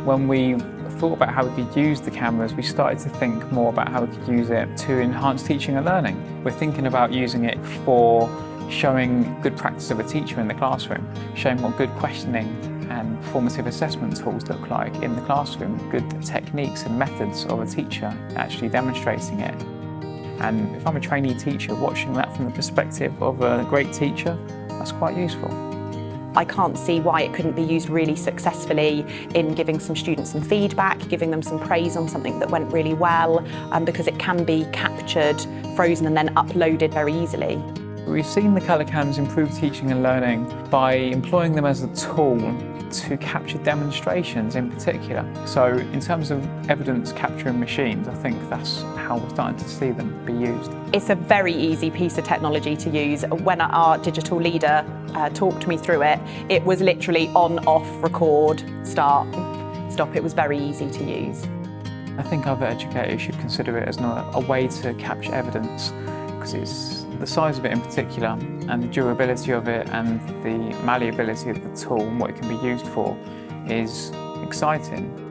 When we thought about how we could use the cameras, we started to think more about how we could use it to enhance teaching and learning. We're thinking about using it for showing good practice of a teacher in the classroom, showing what good questioning and formative assessment tools look like in the classroom, good techniques and methods of a teacher actually demonstrating it. And if I'm a trainee teacher, watching that from the perspective of a great teacher, that's quite useful. I can't see why it couldn't be used really successfully in giving some students some feedback, giving them some praise on something that went really well, because it can be captured, frozen and then uploaded very easily. We've seen the colour cams improve teaching and learning by employing them as a tool to capture demonstrations in particular. So in terms of evidence capturing machines, I think that's how we're starting to see them be used. It's a very easy piece of technology to use. When our digital leader talked me through it, it was literally on, off, record, start, stop. It was very easy to use. I think other educators should consider it as a way to capture evidence, because it's the size of it in particular and the durability of it and the malleability of the tool and what it can be used for is exciting.